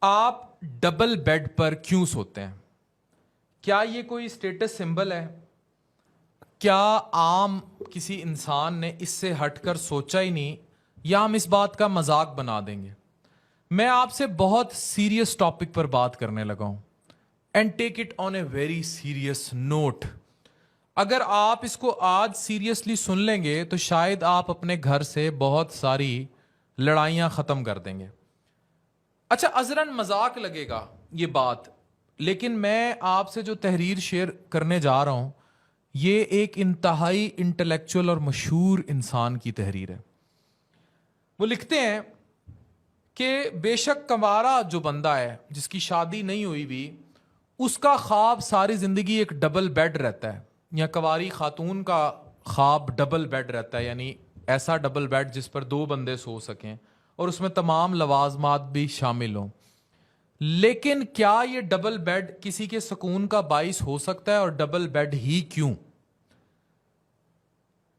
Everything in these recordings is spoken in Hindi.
आप डबल बेड पर क्यों सोते हैं? क्या ये कोई स्टेटस सिंबल है? क्या आम किसी इंसान ने इससे हटकर सोचा ही नहीं, या हम इस बात का मजाक बना देंगे? मैं आपसे बहुत सीरियस टॉपिक पर बात करने लगा हूं, and take it on a very serious note. अगर आप इसको आज सीरियसली सुन लेंगे तो शायद आप अपने घर से बहुत सारी लड़ाइयां खत्म कर देंगे। अच्छा, अजरन मजाक लगेगा ये बात, लेकिन मैं आपसे जो तहरीर शेयर करने जा रहा हूं, ये एक इंतहाई इंटेलेक्चुअल और मशहूर इंसान की तहरीर है। वो लिखते हैं कि बेशक कंवारा जो बंदा है जिसकी शादी नहीं हुई भी, उसका ख्वाब सारी जिंदगी एक डबल बेड रहता है, या कंवारी खातून का ख्वाब डबल बेड रहता है, यानी ऐसा डबल बेड जिस पर दो बंदे सो सकें और उसमें तमाम लवाजमात भी शामिल हों। लेकिन क्या ये डबल बेड किसी के सुकून का बाइस हो सकता है, और डबल बेड ही क्यों?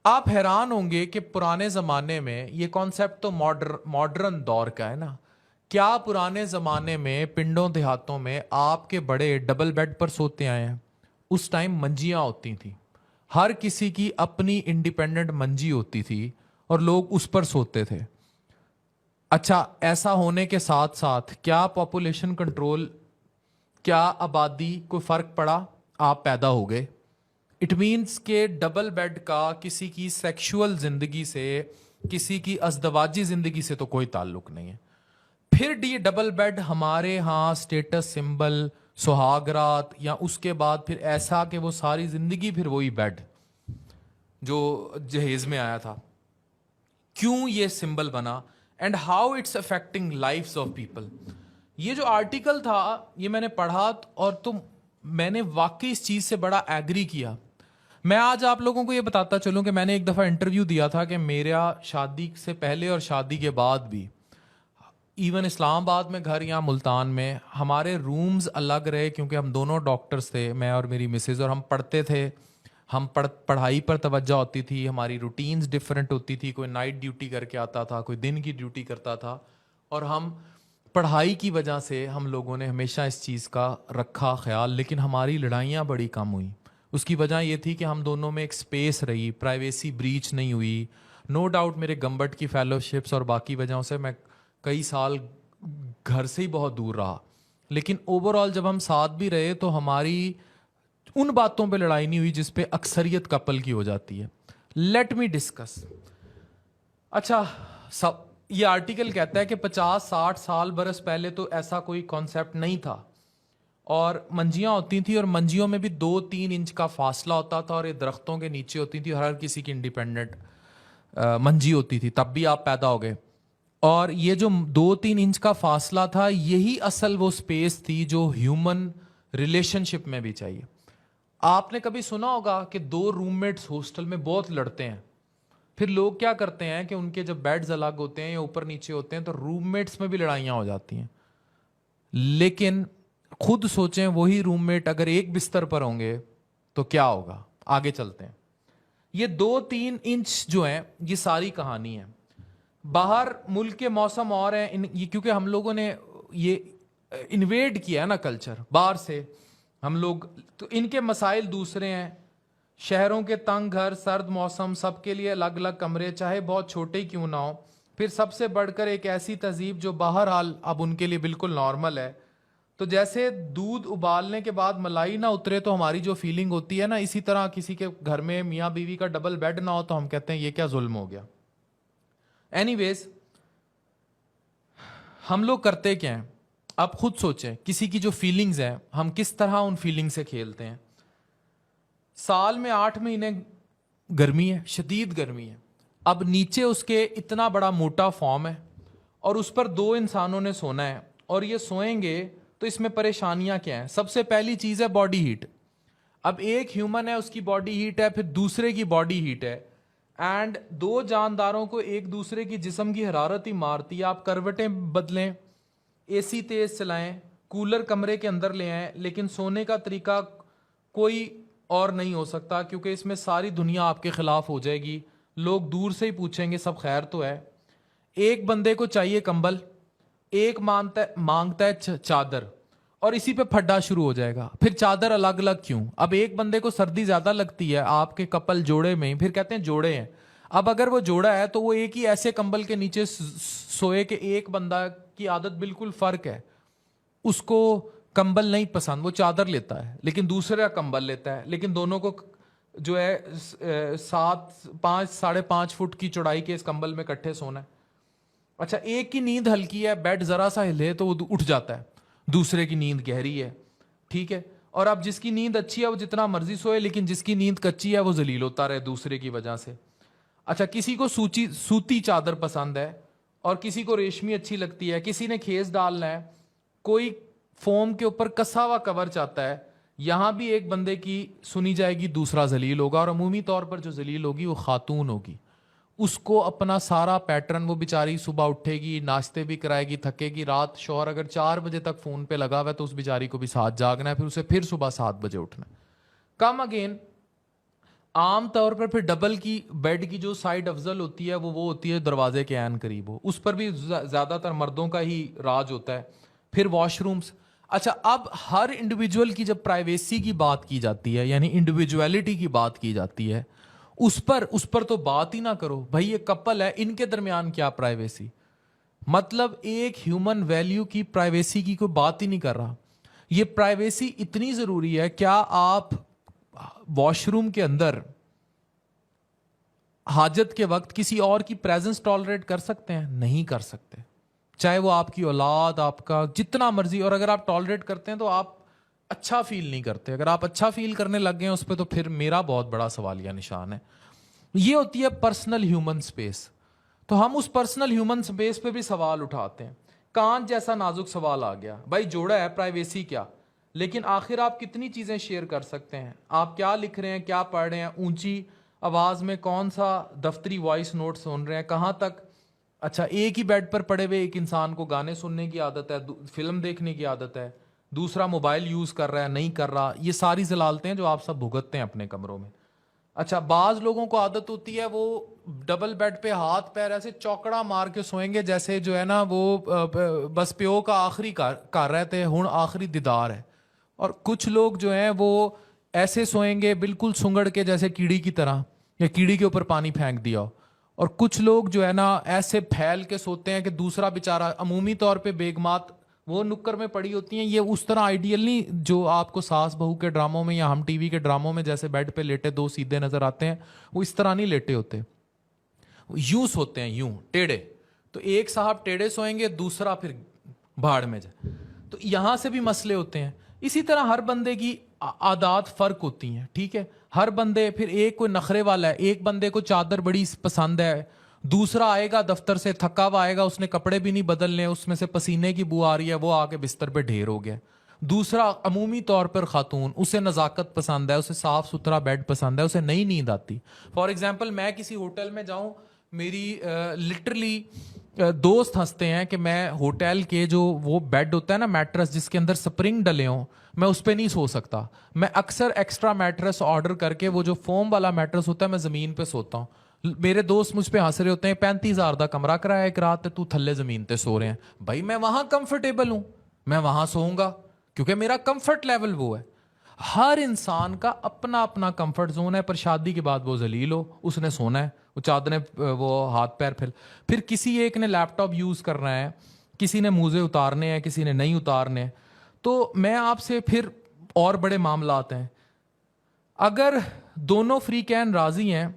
आप हैरान होंगे कि पुराने जमाने में ये कॉन्सेप्ट तो मॉडर्न दौर का है ना। क्या पुराने जमाने में पिंडों देहातों में आपके बड़े डबल बेड पर सोते आए हैं? उस टाइम मंजियां होती थी, हर किसी की अपनी इंडिपेंडेंट मंजी होती थी और लोग उस पर सोते थे। अच्छा, ऐसा होने के साथ साथ क्या पॉपुलेशन कंट्रोल, क्या आबादी को फर्क पड़ा? आप पैदा हो गए। इट मीन्स के डबल बेड का किसी की सेक्सुअल जिंदगी से, किसी की अजदवाजी जिंदगी से तो कोई ताल्लुक नहीं है। फिर ये डबल बेड हमारे यहाँ स्टेटस सिंबल, सुहागरात, या उसके बाद फिर ऐसा कि वो सारी जिंदगी फिर वही बेड जो जहेज में आया था, क्यों ये सिंबल बना, and how it's affecting lifes of people. ये जो आर्टिकल था ये मैंने पढ़ा, और तो मैंने वाकई इस चीज से बड़ा एग्री किया। मैं आज आप लोगों को ये बताता चलूं कि मैंने एक दफा इंटरव्यू दिया था कि मेरा शादी से पहले और शादी के बाद भी, इवन इस्लामाबाद में घर या मुल्तान में, हमारे रूम्स अलग रहे क्योंकि हम दोनों डॉक्टर्स थे, मैं और मेरी मिसेज, और हम पढ़ते थे। हम पढ़ाई पर तवज्जो होती थी, हमारी रूटीन्स डिफरेंट होती थी। कोई नाइट ड्यूटी करके आता था, कोई दिन की ड्यूटी करता था, और हम पढ़ाई की वजह से हम लोगों ने हमेशा इस चीज़ का रखा ख्याल। लेकिन हमारी लड़ाइयाँ बड़ी कम हुई। उसकी वजह ये थी कि हम दोनों में एक स्पेस रही, प्राइवेसी ब्रीच नहीं हुई। नो डाउट मेरे गम्बट की फेलोशिप्स और बाकी वजहों से मैं कई साल घर से ही बहुत दूर रहा, लेकिन ओवरऑल जब हम साथ भी रहे तो हमारी उन बातों पे लड़ाई नहीं हुई जिस पे अक्सरियत कपल की हो जाती है। Let me discuss. अच्छा, सब ये आर्टिकल कहता है कि 50-60 साल बरस पहले तो ऐसा कोई कॉन्सेप्ट नहीं था, और मंजियां होती थी, और मंजियों में भी 2-3 इंच का फासला होता था, और ये दरख्तों के नीचे होती थी, हर किसी की इंडिपेंडेंट मंजी होती थी। तब भी आप पैदा हो गए, और ये जो 2-3 इंच का फासला था, यही असल वो स्पेस थी जो ह्यूमन रिलेशनशिप में भी चाहिए। आपने कभी सुना होगा कि दो रूममेट्स हॉस्टल में बहुत लड़ते हैं, फिर लोग क्या करते हैं कि उनके जब बेड्स अलग होते हैं या ऊपर नीचे होते हैं तो रूममेट्स में भी लड़ाइयां हो जाती हैं। लेकिन खुद सोचें, वही रूममेट अगर एक बिस्तर पर होंगे तो क्या होगा? आगे चलते हैं। ये 2-3 इंच जो है, ये सारी कहानी है। बाहर मुल्क के मौसम और हैं, ये क्योंकि हम लोगों ने ये इन्वेड किया है ना कल्चर बाहर से हम लोग, तो इनके मसाइल दूसरे हैं। शहरों के तंग घर, सर्द मौसम, सबके लिए अलग अलग कमरे, चाहे बहुत छोटे ही क्यों ना हो। फिर सबसे बढ़कर एक ऐसी तहजीब जो बहरहाल अब उनके लिए बिल्कुल नॉर्मल है। तो जैसे दूध उबालने के बाद मलाई ना उतरे तो हमारी जो फीलिंग होती है ना, इसी तरह किसी के घर में मियाँ बीवी का डबल बेड ना हो तो हम कहते हैं ये क्या जुल्म हो गया। एनीवेज, हम लोग करते क्या हैं? आप खुद सोचें, किसी की जो फीलिंग्स हैं हम किस तरह उन फीलिंग से खेलते हैं। साल में 8 महीने गर्मी है, शदीद गर्मी है। अब नीचे उसके इतना बड़ा मोटा फॉर्म है, और उस पर 2 इंसानों ने सोना है, और ये सोएंगे तो इसमें परेशानियां क्या हैं? सबसे पहली चीज है बॉडी हीट। अब एक ह्यूमन है, उसकी बॉडी हीट है, फिर दूसरे की बॉडी हीट है, एंड 2 जानदारों को एक दूसरे की जिस्म की हरारत ही मारती है। आप करवटें बदलें, एसी तेज चलाएं, कूलर कमरे के अंदर ले आएं, लेकिन सोने का तरीका कोई और नहीं हो सकता, क्योंकि इसमें सारी दुनिया आपके खिलाफ हो जाएगी। लोग दूर से ही पूछेंगे सब खैर तो है। एक बंदे को चाहिए कंबल, एक मांगता है चादर, और इसी पे फड्डा शुरू हो जाएगा। फिर चादर अलग अलग क्यों? अब एक बंदे को सर्दी ज्यादा लगती है आपके कपल जोड़े में, फिर कहते हैं जोड़े हैं। अब अगर वो जोड़ा है तो वो एक ही ऐसे कंबल के नीचे सोए कि एक बंदा की आदत बिल्कुल फर्क है, उसको कंबल नहीं पसंद, वो चादर लेता है, लेकिन दूसरा कंबल लेता है, लेकिन दोनों को जो है 5.5 फुट की चौड़ाई के इस कंबल में इकट्ठे सोना है। अच्छा, एक की नींद हल्की है, बेड जरा सा हिले तो वो उठ जाता है, दूसरे की नींद गहरी है, ठीक है। और अब जिसकी नींद अच्छी है वो जितना मर्जी सोए, लेकिन जिसकी नींद कच्ची है वो जलील होता रहे दूसरे की वजह से। अच्छा, किसी को सूती चादर पसंद है और किसी को रेशमी अच्छी लगती है, किसी ने खेस डालना है, कोई फोम के ऊपर कसा हुआ कवर चाहता है। यहां भी एक बंदे की सुनी जाएगी, दूसरा जलील होगा, और अमूमी तौर पर जो जलील होगी वो खातून होगी। उसको अपना सारा पैटर्न, वो बेचारी सुबह उठेगी, नाश्ते भी कराएगी, थकेगी, रात शौहर अगर 4 बजे तक फोन पे लगा हुआ है तो उस बेचारी को भी साथ जागना है, फिर उसे फिर सुबह 7 बजे उठना है। कम अगेन आम तौर पर फिर डबल की बेड की जो साइड अफजल होती है वो होती है दरवाजे के ऐन करीब हो, उस पर भी ज्यादातर मर्दों का ही राज होता है। फिर वॉशरूम्स। अच्छा, अब हर इंडिविजुअल की जब प्राइवेसी की बात की जाती है, यानी इंडिविजुअलिटी की बात की जाती है, उस पर तो बात ही ना करो भाई। ये कपल है, इनके दरमियान क्या प्राइवेसी? मतलब एक ह्यूमन वैल्यू की प्राइवेसी की कोई बात ही नहीं कर रहा। ये प्राइवेसी इतनी जरूरी है, क्या आप वॉशरूम के अंदर हाजत के वक्त किसी और की प्रेजेंस टॉलरेट कर सकते हैं? नहीं कर सकते, चाहे वो आपकी औलाद, आपका जितना मर्जी। और अगर आप टॉलरेट करते हैं तो आप अच्छा फील नहीं करते। अगर आप अच्छा फील करने लग गए उस पर, तो फिर मेरा बहुत बड़ा सवालिया निशान है। ये होती है पर्सनल ह्यूमन स्पेस। तो हम उस पर्सनल ह्यूमन स्पेस पे भी सवाल उठाते हैं। कांच जैसा नाजुक सवाल आ गया, भाई जोड़ा है, प्राइवेसी क्या? लेकिन आखिर आप कितनी चीजें शेयर कर सकते हैं? आप क्या लिख रहे हैं, क्या पढ़ रहे हैं, ऊंची आवाज में कौन सा दफ्तरी वॉइस नोट सुन रहे हैं, कहां तक? अच्छा, एक ही बेड पर पड़े हुए एक इंसान को गाने सुनने की आदत है, फिल्म देखने की आदत है, दूसरा मोबाइल यूज कर रहा है, नहीं कर रहा। ये सारी जलालतें हैं जो आप सब भुगतते हैं अपने कमरों में। अच्छा, बाज लोगों को आदत होती है वो डबल बेड पे हाथ पैर ऐसे चौकड़ा मार के सोएंगे, जैसे जो है ना वो बस प्यो का आखिरी कर रहे थे, हुण आखिरी दीदार है। और कुछ लोग जो हैं वो ऐसे सोएंगे बिल्कुल सुंगड़ के, जैसे कीड़ी की तरह, या कीड़ी के ऊपर पानी फेंक दिया हो। और कुछ लोग जो है ना ऐसे फैल के सोते हैं कि दूसरा बेचारा, अमूमी तौर पे बेगमात वो नुक्कर में पड़ी होती हैं। ये उस तरह आइडियल नहीं जो आपको सास बहू के ड्रामों में या हम टीवी के ड्रामों में जैसे बेड पे लेटे दो सीधे नजर आते हैं, वो इस तरह नहीं लेटे होते, यूं सोते हैं, यूं टेढ़े। तो एक साहब टेढ़े सोएंगे, दूसरा फिर भाड़ में जाए। तो यहां से भी मसले होते हैं। इसी तरह हर बंदे की आदत फर्क होती हैं, ठीक है। हर बंदे, फिर एक कोई नखरे वाला है, एक बंदे को चादर बड़ी पसंद है, दूसरा आएगा दफ्तर से थका हुआ आएगा, उसने कपड़े भी नहीं बदलने, उसमें से पसीने की बू आ रही है, वो आके बिस्तर पे ढेर हो गया। दूसरा अमूमी तौर पर खातून, उसे नजाकत पसंद है, उसे साफ सुथरा बेड पसंद है, उसे नई नींद आती। फॉर एग्जाम्पल, मैं किसी होटल में जाऊं, मेरी लिटरली दोस्त हंसते हैं कि मैं होटल के जो वो बेड होता है ना, मैट्रेस जिसके अंदर स्प्रिंग डले हों, मैं उस पर नहीं सो सकता। मैं अक्सर एक्स्ट्रा मैट्रेस ऑर्डर करके, वो जो फोम वाला मैट्रेस होता है, मैं जमीन पे सोता हूँ। मेरे दोस्त मुझ पे हंस रहे होते हैं, 35,000 का कमरा कराया एक रात, तू थल्ले जमीन पे सो रहे हैं। भाई मैं वहां कंफर्टेबल हूं, मैं वहां सोऊंगा क्योंकि मेरा कंफर्ट लेवल वो है। हर इंसान का अपना अपना कंफर्ट जोन है, पर शादी के बाद वो जलील हो, उसने सोना है, वो चादरें, वो हाथ पैर फिर किसी एक ने लैपटॉप यूज करना है, किसी ने मूजे उतारने हैं, किसी ने नहीं उतारने। तो मैं आपसे फिर और बड़े मामला आते हैं। अगर दोनों फ्री कैन राजी हैं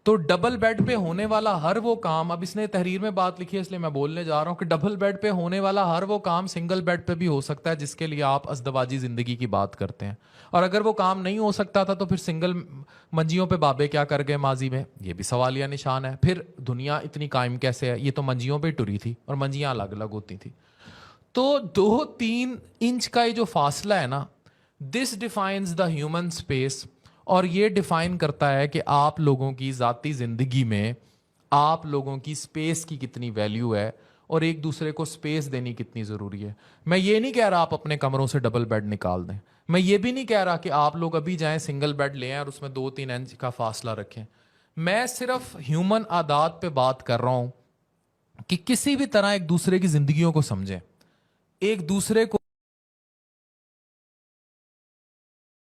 तो डबल बेड पे होने वाला हर वो काम, अब इसने तहरीर में बात लिखी है इसलिए मैं बोलने जा रहा हूं कि डबल बेड पे होने वाला हर वो काम सिंगल बेड पे भी हो सकता है, जिसके लिए आप अज़दवाजी जिंदगी की बात करते हैं। और अगर वो काम नहीं हो सकता था तो फिर सिंगल मंजियों पे बाबे क्या कर गए माजी में, ये भी सवालिया निशान है। फिर दुनिया इतनी कायम कैसे है? ये तो मंजियों पे टुरी थी और मंजियां अलग अलग होती थी। तो 2-3 इंच का ये जो फासला है ना, this defines the human space. और ये डिफाइन करता है कि आप लोगों की ज़ाती ज़िंदगी में आप लोगों की स्पेस की कितनी वैल्यू है और एक दूसरे को स्पेस देनी कितनी ज़रूरी है। मैं ये नहीं कह रहा आप अपने कमरों से डबल बेड निकाल दें, मैं ये भी नहीं कह रहा कि आप लोग अभी जाएं सिंगल बेड ले आएं और उसमें 2-3 इंच का फासला रखें। मैं सिर्फ ह्यूमन आदात पे बात कर रहा हूँ कि किसी भी तरह एक दूसरे की जिंदगियों को समझें, एक दूसरे